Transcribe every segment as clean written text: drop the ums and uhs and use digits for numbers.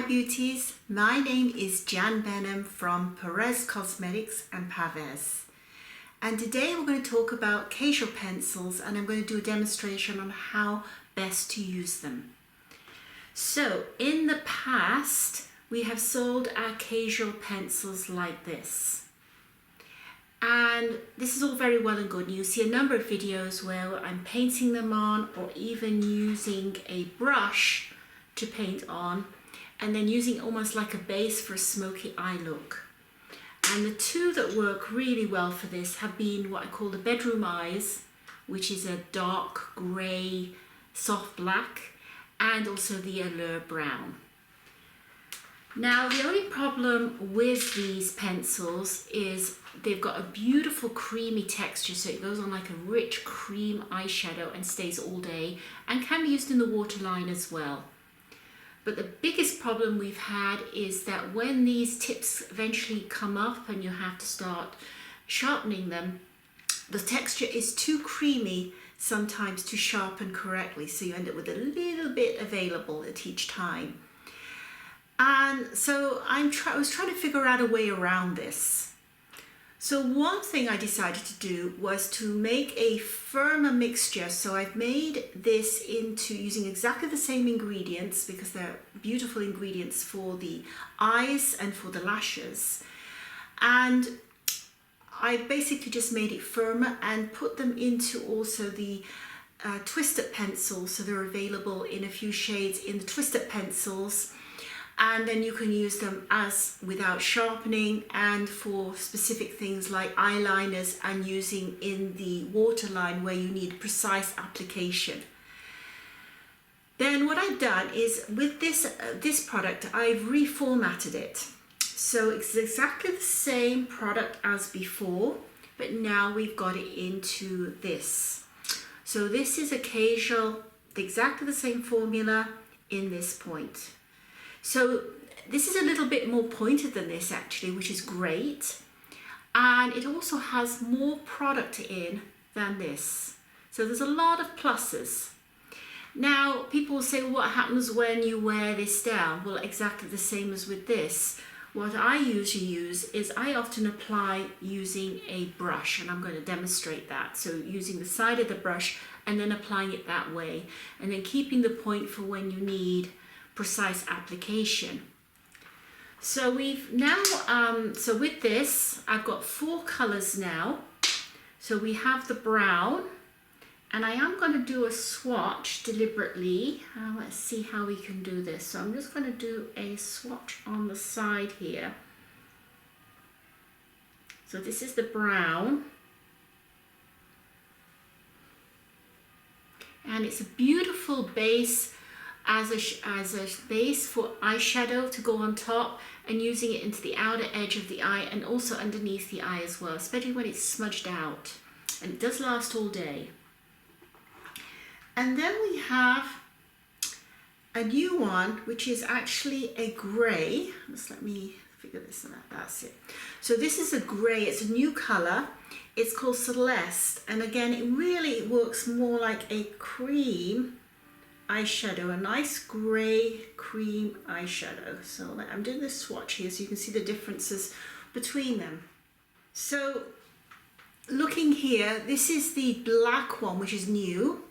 my beauties, my name is Jan Benham from Purèz Cosmetics and Purèz, and today we're going to talk about Kajal pencils, and I'm going to do a demonstration on how best to use them. So in the past we have sold our Kajal pencils like this, and this is all very well and good. You see a number of videos where I'm painting them on, or even using a brush to paint on, and then using almost like a base for a smoky eye look. And the two that work really well for this have been what I call the bedroom eyes, which is a dark grey soft black, and also the Allure brown. Now the only problem with these pencils is they've got a beautiful creamy texture, so it goes on like a rich cream eyeshadow and stays all day, and can be used in the waterline as well. But the biggest problem we've had is that when these tips eventually come up and you have to start sharpening them, the texture is too creamy sometimes to sharpen correctly, so you end up with a little bit available at each time. And so I was trying to figure out a way around this. So one thing I decided to do was to make a firmer mixture. So I've made this into using exactly the same ingredients, because they're beautiful ingredients for the eyes and for the lashes. And I basically just made it firmer and put them into also the twisted pencils. So they're available in a few shades in the twisted pencils. And then you can use them as without sharpening, and for specific things like eyeliners, and using in the waterline where you need precise application. Then what I've done is with this product, I've reformatted it. So it's exactly the same product as before, but now we've got it into this. So this is a Kajal, exactly the same formula in this point. So this is a little bit more pointed than this actually, which is great. And it also has more product in than this. So there's a lot of pluses. Now people will say, well, what happens when you wear this down? Well, exactly the same as with this. What I usually use is I often apply using a brush, and I'm going to demonstrate that. So using the side of the brush and then applying it that way, and then keeping the point for when you need precise application. So we've now, so with this, I've got 4 colors now. So we have the brown, and I am going to do a swatch deliberately. Let's see how we can do this. So I'm just going to do a swatch on the side here. So this is the brown. And it's a beautiful base as a base for eyeshadow to go on top, and using it into the outer edge of the eye and also underneath the eye as well, especially when it's smudged out, and it does last all day. And then we have a new one, which is actually a grey. Just let me figure this out. That's it. So this is a grey, it's a new color. It's called Celeste, and again it really works more like a cream eyeshadow, a nice grey cream eyeshadow. So I'm doing this swatch here so you can see the differences between them. So looking here, this is the black one, which is new,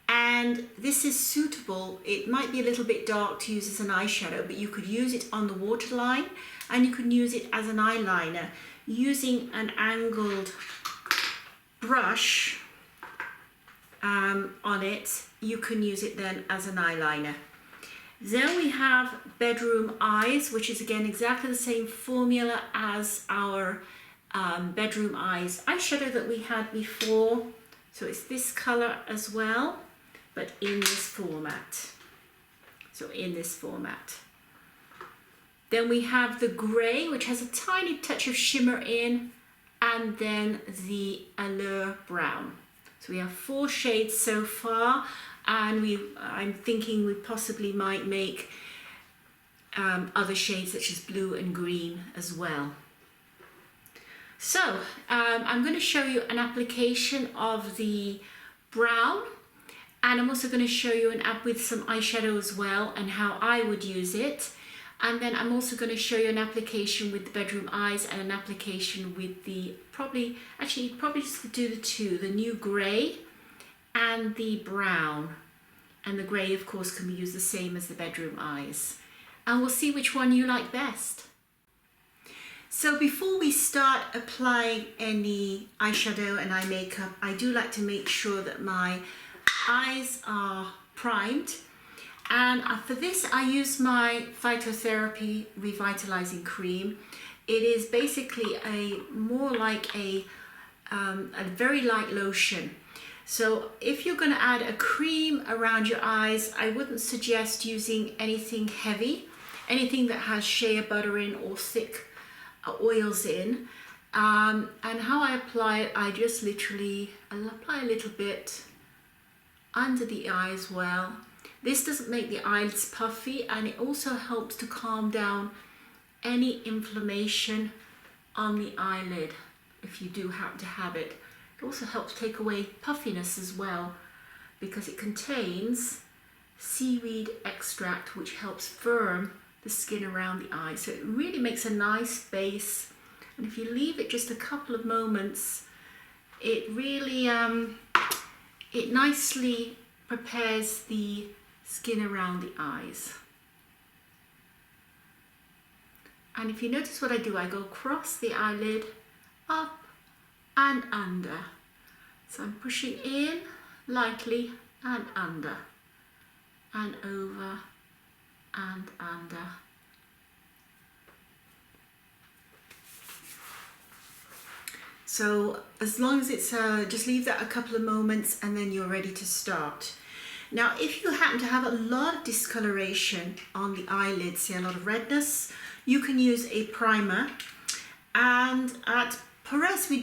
and this is suitable. It might be a little bit dark to use as an eyeshadow, but you could use it on the waterline, and you can use it as an eyeliner using an angled brush on it. You can use it then as an eyeliner. Then we have bedroom eyes, which is again exactly the same formula as our bedroom eyes eyeshadow that we had before. So it's this color as well, but in this format. So in this format. Then we have the grey, which has a tiny touch of shimmer in, and then the Allure brown. So we have 4 shades so far, and I'm thinking we possibly might make other shades such as blue and green as well. So I'm going to show you an application of the brown, and I'm also going to show you an app with some eyeshadow as well and how I would use it. And then I'm also going to show you an application with the bedroom eyes and an application with the, probably just do the two, the new grey and the brown. And the grey, of course, can be used the same as the bedroom eyes. And we'll see which one you like best. So before we start applying any eyeshadow and eye makeup, I do like to make sure that my eyes are primed. And for this, I use my Phytotherapy Revitalizing Cream. It is basically more like a very light lotion. So if you're going to add a cream around your eyes, I wouldn't suggest using anything heavy, anything that has shea butter in or thick oils in. And how I apply it, I just literally apply a little bit under the eye as well. This doesn't make the eyelids puffy, and it also helps to calm down any inflammation on the eyelid if you do happen to have it. It also helps take away puffiness as well, because it contains seaweed extract, which helps firm the skin around the eye. So it really makes a nice base, and if you leave it just a couple of moments, it really it nicely prepares the skin around the eyes. And if you notice what I do, I go across the eyelid, up and under. So I'm pushing in lightly and under, and over and under. So as long as it's, just leave that a couple of moments and then you're ready to start. Now, if you happen to have a lot of discoloration on the eyelids, say a lot of redness, you can use a primer. And at Purèz, we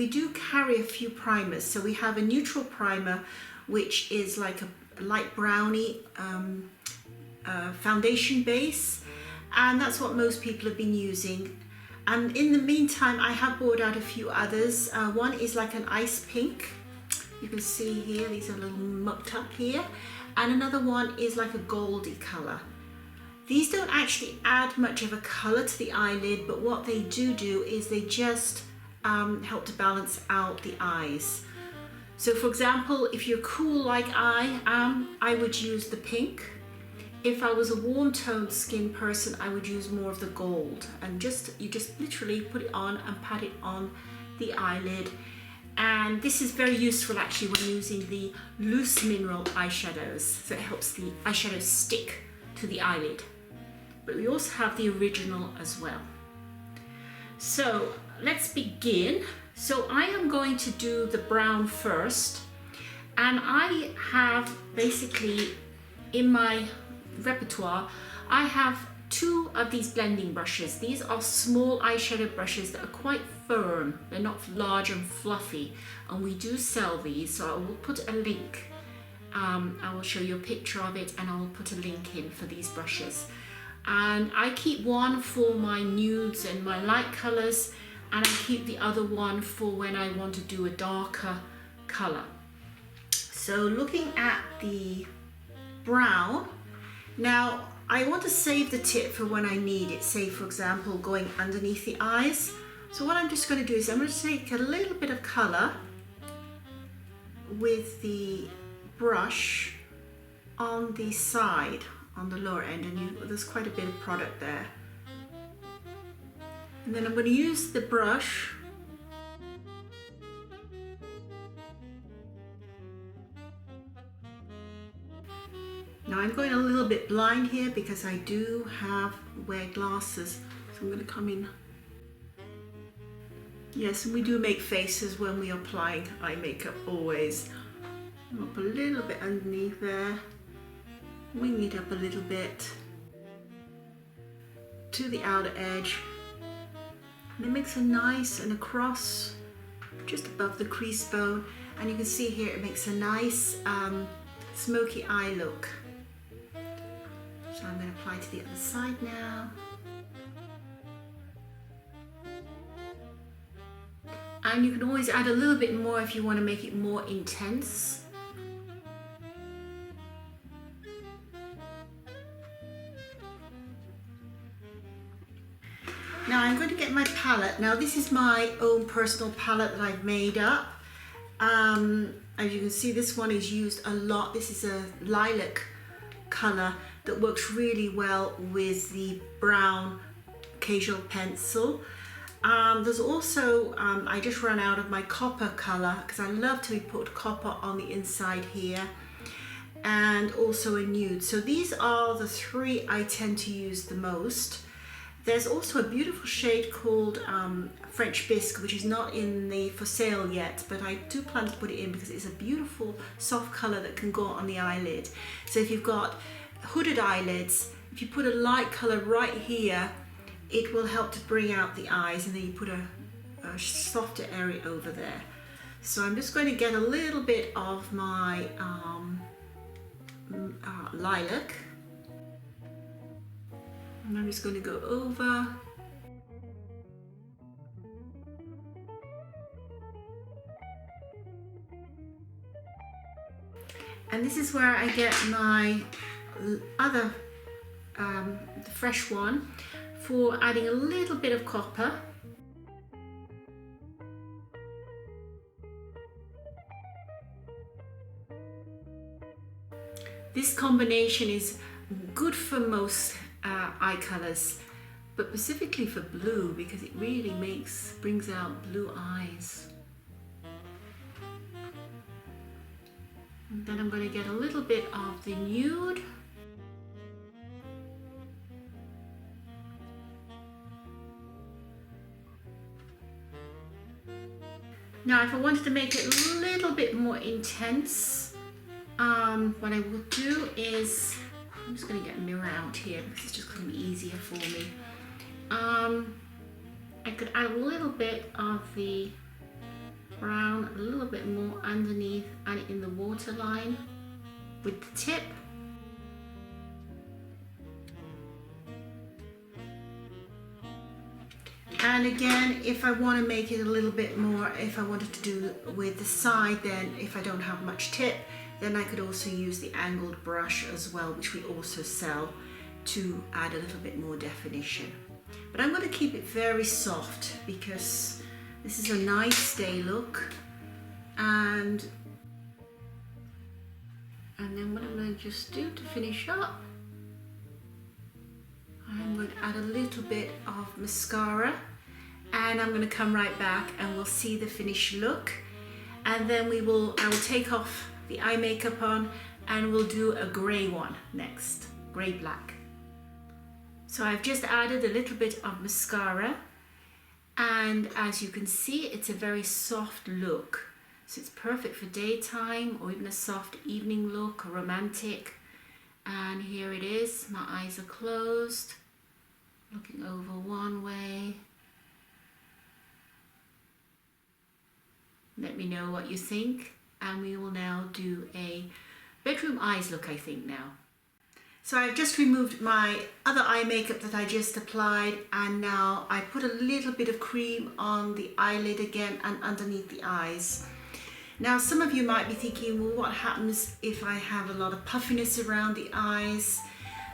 do carry a few primers. So we have a neutral primer, which is like a light brownie foundation base, and that's what most people have been using. And in the meantime, I have brought out a few others. One is like an ice pink. You can see here, these are a little mucked up here. And another one is like a goldy color. These don't actually add much of a color to the eyelid, but what they do is they just help to balance out the eyes. So for example, if you're cool like I am, I would use the pink. If I was a warm toned skin person, I would use more of the gold. And you just literally put it on and pat it on the eyelid. And this is very useful actually when using the loose mineral eyeshadows. So it helps the eyeshadow stick to the eyelid. But we also have the original as well. So let's begin. So I am going to do the brown first. And I have basically in my repertoire, I have two of these blending brushes. These are small eyeshadow brushes that are quite firm. They're not large and fluffy, and we do sell these, so I will put a link. I will show you a picture of it, and I will put a link in for these brushes. And I keep one for my nudes and my light colors, and I keep the other one for when I want to do a darker color. So looking at the brown, now I want to save the tip for when I need it, say for example going underneath the eyes. So what I'm just going to do is I'm going to take a little bit of color with the brush on the side, on the lower end, and there's quite a bit of product there. And then I'm going to use the brush now. I'm going a little bit blind here because I do wear glasses, so I'm going to come in. Yes, and we do make faces when we are applying eye makeup always. Up a little bit underneath there, wing it up a little bit to the outer edge, and it makes a nice and across just above the crease bone, and you can see here it makes a nice smoky eye look. So I'm going to apply to the other side now. And you can always add a little bit more if you want to make it more intense. Now I'm going to get my palette. Now this is my own personal palette that I've made up. As you can see, this one is used a lot. This is a lilac color that works really well with the brown Kajal pencil. There's also, I just ran out of my copper color because I love to put copper on the inside here, and also a nude. So these are the three I tend to use the most. There's also a beautiful shade called French Bisque, which is not in the for sale yet, but I do plan to put it in because it's a beautiful soft color that can go on the eyelid. So if you've got hooded eyelids, if you put a light color right here, it will help to bring out the eyes, and then you put a softer area over there. So I'm just going to get a little bit of my lilac, and I'm just going to go over. And this is where I get my other, the fresh one, for adding a little bit of copper. This combination is good for most eye colors, but specifically for blue because it really brings out blue eyes. And then I'm going to get a little bit of the nude. Now if I wanted to make it a little bit more intense, what I will do is, I'm just going to get a mirror out here because it's just going to be easier for me. I could add a little bit of the brown, a little bit more underneath, and in the waterline with the tip. And again, if I want to make it a little bit more, if I wanted to do with the side, then if I don't have much tip, then I could also use the angled brush as well, which we also sell, to add a little bit more definition. But I'm going to keep it very soft because this is a nice day look. And then what I'm going to just do to finish up, I'm going to add a little bit of mascara, and I'm going to come right back and we'll see the finished look. And then I will take off the eye makeup on, and we'll do a grey one next, grey black. So I've just added a little bit of mascara, and as you can see, it's a very soft look. So it's perfect for daytime or even a soft evening look or romantic. And here it is, my eyes are closed, looking over one way. Let me know what you think, and we will now do a bedroom eyes look, I think now. So I've just removed my other eye makeup that I just applied, and now I put a little bit of cream on the eyelid again and underneath the eyes. Now some of you might be thinking, well, what happens if I have a lot of puffiness around the eyes?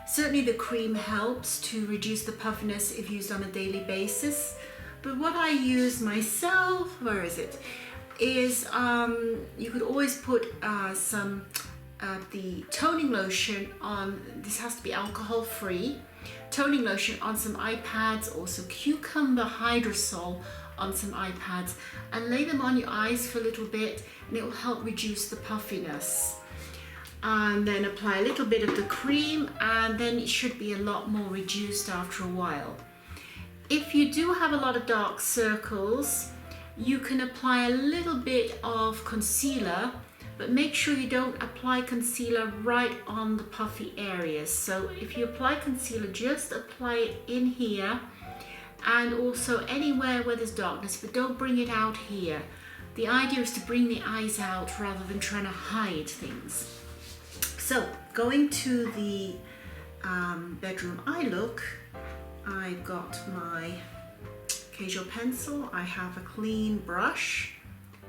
Certainly the cream helps to reduce the puffiness if used on a daily basis. But what I use myself, where is it? Is you could always put some the toning lotion on. This has to be alcohol free. Toning lotion on some eye pads, also cucumber hydrosol on some eye pads, and lay them on your eyes for a little bit, and it will help reduce the puffiness. And then apply a little bit of the cream, and then it should be a lot more reduced after a while. If you do have a lot of dark circles, you can apply a little bit of concealer, but make sure you don't apply concealer right on the puffy areas. So if you apply concealer, just apply it in here and also anywhere where there's darkness, but don't bring it out here. The idea is to bring the eyes out rather than trying to hide things. So going to the bedroom eye look, I've got my Kajal pencil, I have a clean brush,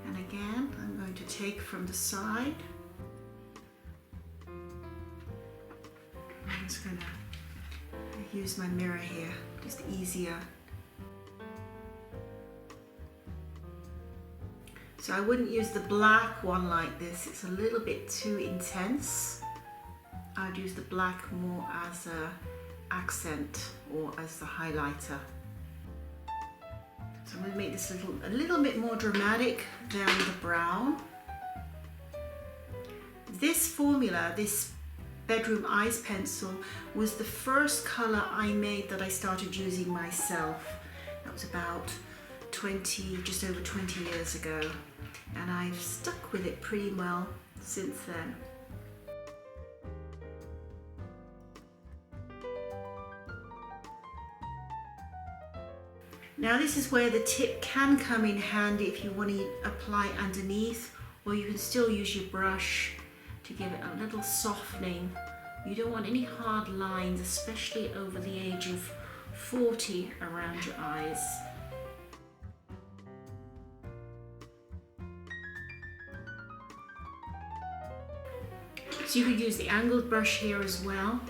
and again I'm going to take from the side. I'm just going to use my mirror here, just easier So I wouldn't use the black one like this, it's a little bit too intense. I'd use the black more as a accent or as the highlighter. So I'm going to make this a little bit more dramatic than the brown. This formula, this Bedroom Eyes pencil, was the first color I made that I started using myself. That was about just over 20 years ago. And I've stuck with it pretty well since then. Now this is where the tip can come in handy if you want to apply underneath, or you can still use your brush to give it a little softening. You don't want any hard lines, especially over the age of 40 around your eyes. So you could use the angled brush here as well.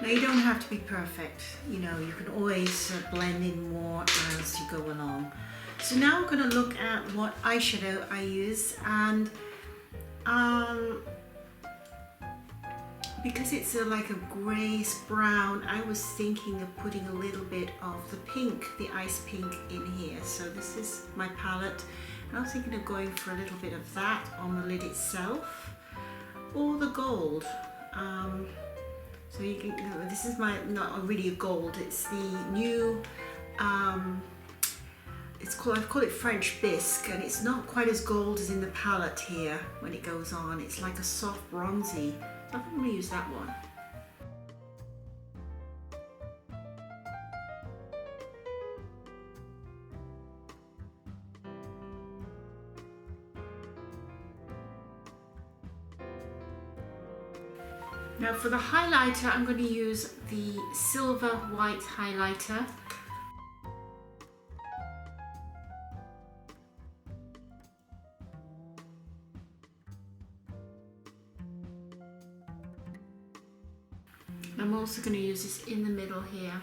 Now you don't have to be perfect, you know, you can always blend in more as you go along. So now I'm going to look at what eyeshadow I use, and because it's like a grayish brown, I was thinking of putting a little bit of the pink, the ice pink in here. So this is my palette, and I was thinking of going for a little bit of that on the lid itself, or the gold. So you can, this is not really a gold, it's the new, I've called it French bisque, and it's not quite as gold as in the palette here when it goes on. It's like a soft bronzy. I think I'm going to use that one. Now for the highlighter, I'm going to use the silver white highlighter. I'm also going to use this in the middle here.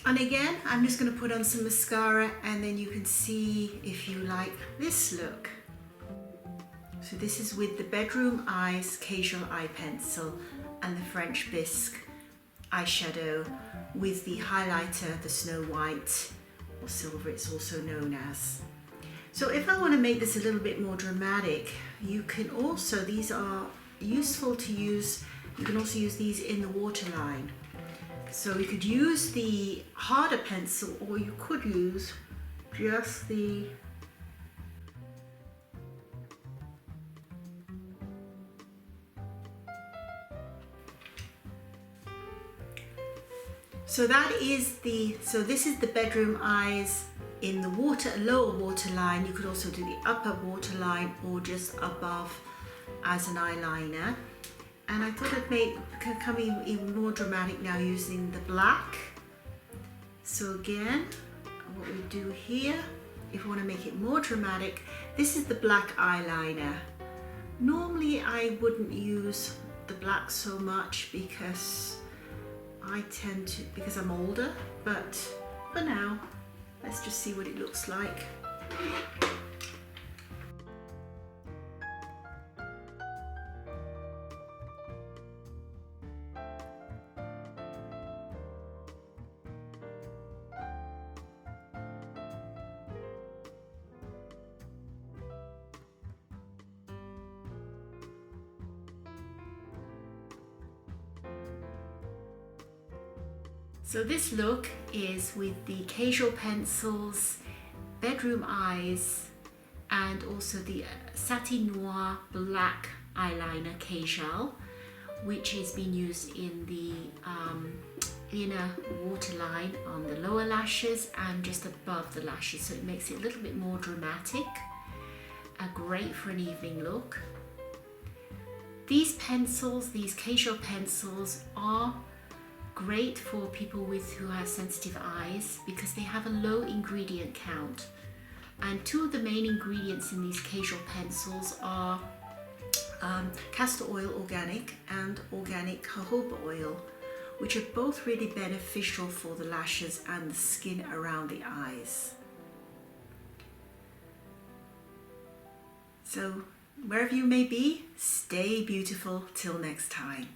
And again, I'm just going to put on some mascara, and then you can see if you like this look. So this is with the Bedroom Eyes Casual Eye Pencil and the French Bisque eyeshadow with the highlighter, the Snow White, or silver it's also known as. So if I want to make this a little bit more dramatic, you can also, these are useful to use, you can also use these in the waterline. So you could use the harder pencil, or you could use just the this is the Bedroom Eyes in the lower waterline. You could also do the upper waterline or just above as an eyeliner. And I thought I'd become even more dramatic now using the black. So again, what we do here, if you want to make it more dramatic, this is the black eyeliner. Normally I wouldn't use the black so much because because I'm older, but for now, let's just see what it looks like. So this look is with the Casual pencils, Bedroom Eyes, and also the Satin Noir black eyeliner Kajal, which is being used in the in a waterline on the lower lashes and just above the lashes, so it makes it a little bit more dramatic. Great for an evening look. These pencils, these Kajal pencils, are great for people who have sensitive eyes because they have a low ingredient count. And two of the main ingredients in these Kajal pencils are castor oil organic and organic jojoba oil, which are both really beneficial for the lashes and the skin around the eyes. So wherever you may be, stay beautiful till next time.